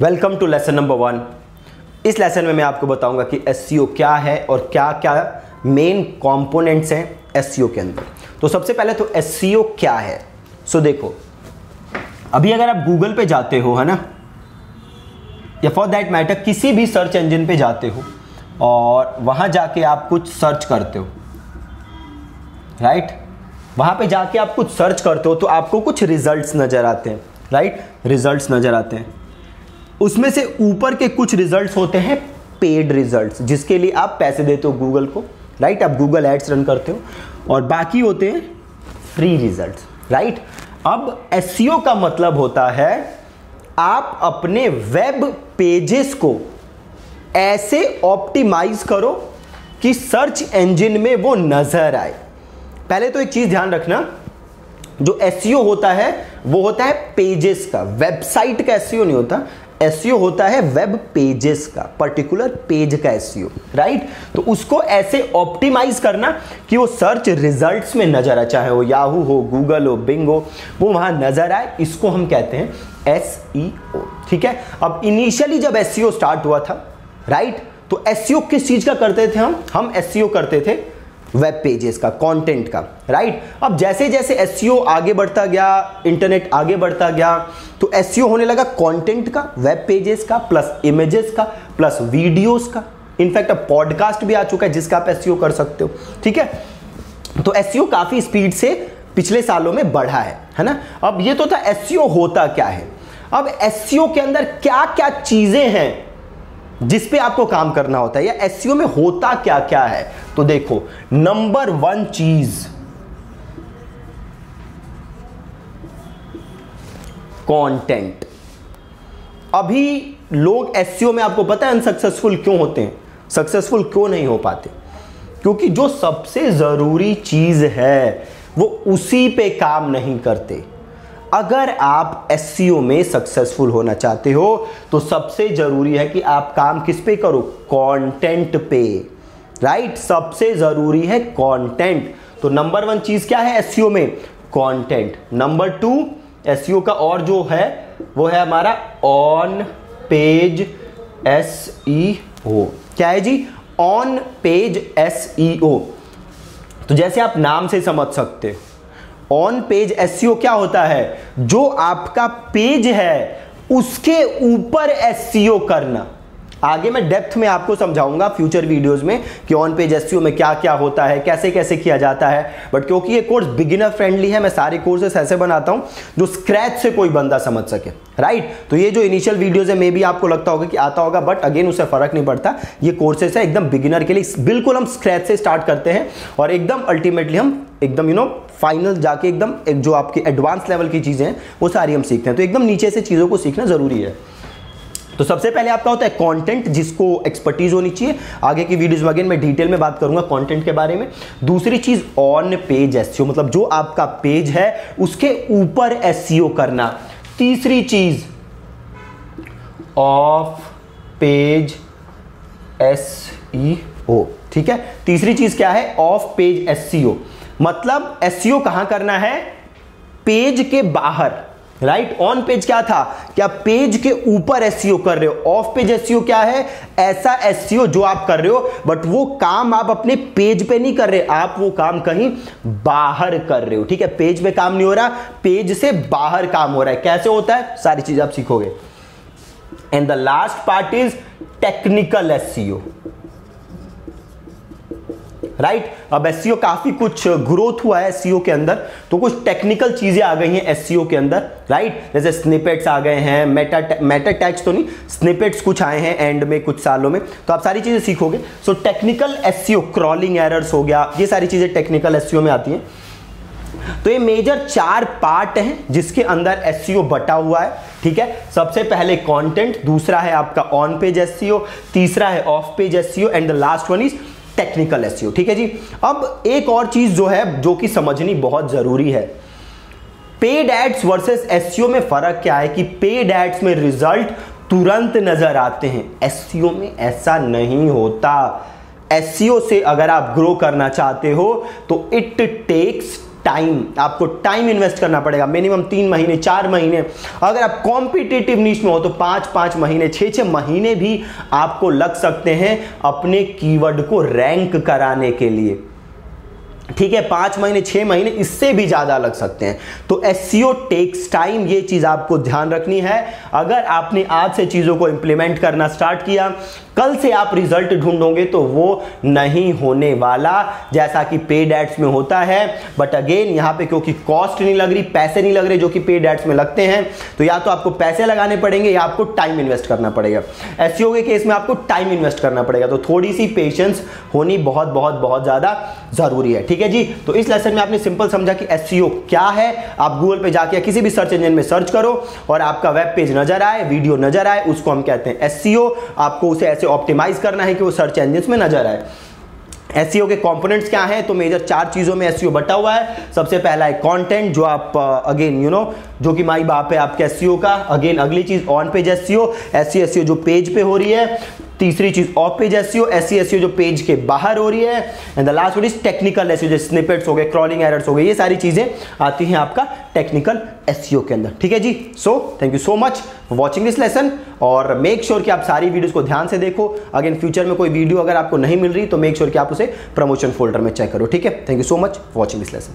Welcome to lesson number 1। इस lesson में मैं आपको बताऊंगा कि एसईओ क्या है और क्या क्या मेन कंपोनेंट्स हैं एसईओ के अंदर। तो सबसे पहले तो एसईओ क्या है। सो देखो, अभी अगर आप गूगल पे जाते हो, है ना, या फॉर दैट मैटर किसी भी सर्च इंजन पे जाते हो और वहां जाके आप कुछ सर्च करते हो, राइट, वहां पे जाके आप कुछ सर्च करते हो तो आपको कुछ रिजल्ट्स नजर आते हैं, राइट, रिजल्ट्स नजर आते हैं। उसमें से ऊपर के कुछ रिजल्ट्स होते हैं पेड रिजल्ट्स, जिसके लिए आप पैसे देते हो गूगल को, राइट, आप गूगल एड्स रन करते हो, और बाकी होते हैं फ्री रिजल्ट्स, राइट। अब एसईओ का मतलब होता है आप अपने वेब पेजेस को ऐसे ऑप्टिमाइज करो कि सर्च इंजन में वो नजर आए। पहले तो एक चीज ध्यान रखना, जो एसईओ होता है वो होता है पेजेस का, वेबसाइट का एसईओ नहीं होता। एसईओ होता है वेब पेजेस का, पर्टिकुलर पेज का एसईओ, राइट। तो उसको ऐसे ऑप्टिमाइज करना कि वो सर्च रिजल्ट्स में नजर आए, चाहे वो याहू हो, गूगल हो, बिंग हो, वो वहां नजर आए, इसको हम कहते हैं एसईओ, ठीक है। अब इनिशियली जब एसईओ स्टार्ट हुआ था, राइट, तो एसईओ किस चीज का करते थे हम एसईओ करते थे वेब पेजेस का, कंटेंट का, राइट। अब जैसे जैसे एसईओ आगे बढ़ता गया, इंटरनेट आगे बढ़ता गया, तो एसईओ होने लगा कंटेंट का, वेब पेजेस का, प्लस इमेजेस का, प्लस वीडियोस का। इनफैक्ट अब पॉडकास्ट भी आ चुका है जिसका आप एसईओ कर सकते हो, ठीक है। तो एसईओ काफी स्पीड से पिछले सालों में बढ़ा है ना। अब ये तो था एसईओ होता क्या है। अब एसईओ के अंदर क्या क्या चीजें हैं जिस पे आपको काम करना होता है, या एसईओ में होता क्या क्या है। तो देखो, नंबर 1 चीज कंटेंट। अभी लोग एसईओ में, आपको पता है, अनसक्सेसफुल क्यों होते हैं, सक्सेसफुल क्यों नहीं हो पाते? क्योंकि जो सबसे जरूरी चीज है वो उसी पे काम नहीं करते। अगर आप एसईओ में सक्सेसफुल होना चाहते हो तो सबसे जरूरी है कि आप काम किस पे करो, कंटेंट पे, राइट। सबसे जरूरी है कंटेंट। तो नंबर 1 चीज क्या है एसईओ में, कंटेंट। नंबर 2 एसईओ का और जो है वो है हमारा ऑन पेज एसईओ। क्या है जी? On page SEO. तो जैसे आप नाम से समझ सकते हो, ऑन पेज एसईओ क्या होता है, जो आपका पेज है उसके ऊपर एसईओ करना। आगे मैं डेप्थ में आपको समझाऊंगा फ्यूचर वीडियोस में कि ऑन पेज एसईओ में क्या क्या होता है, कैसे कैसे किया जाता है। बट क्योंकि ये कोर्स बिगिनर फ्रेंडली है, मैं सारे कोर्सेस ऐसे बनाता हूं जो स्क्रैच से कोई बंदा समझ सके, राइट। तो ये जो इनिशियल वीडियोस है, मे बी आपको लगता होगा कि आता होगा, बट अगेन उससे फर्क नहीं पड़ता। ये कोर्सेस है एकदम बिगिनर के लिए, बिल्कुल हम स्क्रैच से स्टार्ट करते हैं और एकदम अल्टीमेटली हम एकदम फाइनल जाके एकदम एक जो आपकी एडवांस लेवल की चीजें हैं वो सारी हम सीखते हैं। तो एकदम नीचे से चीजों को सीखना जरूरी है। तो सबसे पहले आपका होता है कंटेंट, जिसको एक्सपर्टीज होनी चाहिए। आगे की वीडियोस में अगेन मैं डिटेल में बात करूंगा कंटेंट के बारे में। दूसरी चीज ऑन पेज एसईओ, मतलब जो आपका पेज है उसके ऊपर एसईओ करना। तीसरी चीज ऑफ पेज एसईओ, ठीक है। तीसरी चीज क्या है, ऑफ पेज एसईओ। मतलब एसईओ कहां करना है, पेज के बाहर, राइट। ऑन पेज क्या था, क्या पेज के ऊपर एसईओ कर रहे हो। ऑफ पेज एसईओ क्या है, ऐसा एसईओ जो आप कर रहे हो बट वो काम आप अपने पेज पे नहीं कर रहे, आप वो काम कहीं बाहर कर रहे हो, ठीक है। पेज पे काम नहीं हो रहा, पेज से बाहर काम हो रहा है। कैसे होता है, सारी चीज आप सीखोगे। And the last part is technical SEO, right. अब एसईओ काफी कुछ ग्रोथ हुआ है एसईओ के अंदर, तो कुछ टेक्निकल चीजें आ गई हैं एसईओ के अंदर, राइट। जैसे स्निपेट्स आ गए हैं, मेटा टैग्स तो नहीं, स्निपेट्स कुछ आए हैं एंड में कुछ सालों में, तो आप सारी चीजें सीखोगे। So technical SEO, crawling errors हो गया, ये सारी चीजें टेक्निकल एसईओ में आती हैं। तो ये मेजर 4 पार्ट हैं जिसके अंदर एसईओ बटा हुआ है, ठीक है। सबसे पहले कंटेंट, दूसरा है आपका ऑन पेज एसईओ, तीसरा है of page SEO, and the last one is technical SEO, ठीक है जी। अब एक और चीज जो है जो कि समझनी बहुत जरूरी है, पेड एड्स वर्सेस एसईओ में फर्क क्या है कि पेड एड्स में रिजल्ट तुरंत नजर आते हैं, एसईओ में ऐसा नहीं होता। एसईओ से अगर आप ग्रो करना चाहते हो तो इट टेक्स टाइम, आपको टाइम इन्वेस्ट करना पड़ेगा, मिनिमम 3 महीने 4 महीने, अगर आप कॉम्पिटिटिव नीश में हो तो 5-5 महीने 6-6 महीने भी आपको लग सकते हैं अपने कीवर्ड को रैंक कराने के लिए। ठीक है, 5 महीने 6 महीने इससे भी ज्यादा लग सकते हैं। तो एसईओ टेक्स टाइम, ये चीज आपको ध्यान रखनी है। अगर आपने आज से चीजों को इंप्लीमेंट करना स्टार्ट किया, कल से आप रिजल्ट ढूंढोगे तो वो नहीं होने वाला जैसा कि पेड एड्स में होता है। बट अगेन यहां पे क्योंकि कॉस्ट नहीं लग रही, पैसे नहीं लग रहे जो कि पेड एड्स में लगते हैं, तो या तो आपको पैसे लगाने पड़ेंगे या आपको टाइम इन्वेस्ट करना पड़ेगा। एसईओ के केस में आपको टाइम इन्वेस्ट करना पड़ेगा, तो थोड़ी सी पेशेंस होनी बहुत बहुत बहुत ज्यादा जरूरी है। ठीक है जी, तो इस लेसन में आपने सिंपल समझा कि एसईओ क्या है। आप गूगल पे जाके किसी भी सर्च इंजन में सर्च करो और आपका वेब पेज नजर आए, वीडियो नजर आए, उसको हम कहते हैं एसईओ। आपको उसे ऐसे ऑप्टिमाइज करना है कि वो सर्च इंजन में नजर आए। एसईओ के कंपोनेंट्स क्या हैं, तो मेजर 4 चीजों में एसईओ बटा हुआ है। सबसे पहला है कंटेंट, जो आप अगेन जो कि माई बाप है आपके एसईओ का। अगेन अगली चीज ऑन पेज एसईओ, एसईओ जो पेज पे हो रही है। तीसरी चीज ऑफ पेज एसईओ, एसईओ जो पेज के बाहर हो रही है। And the last one is technical SEO, जो स्निपेट्स हो गए, क्रॉलिंग एरर्स हो गए, ये सारी चीजें आती हैं आपका टेक्निकल एसईओ के अंदर। ठीक है जी, so thank you so much for watching this lesson, और मेक श्योर कि आप सारी वीडियोस को ध्यान से देखो। अगेन फ्यूचर में कोई वीडियो अगर आपको नहीं मिल रही तो मेक श्योर कि आप उसे प्रमोशन फोल्डर में चेक करो। ठीक है, thank you so much for watching this lesson.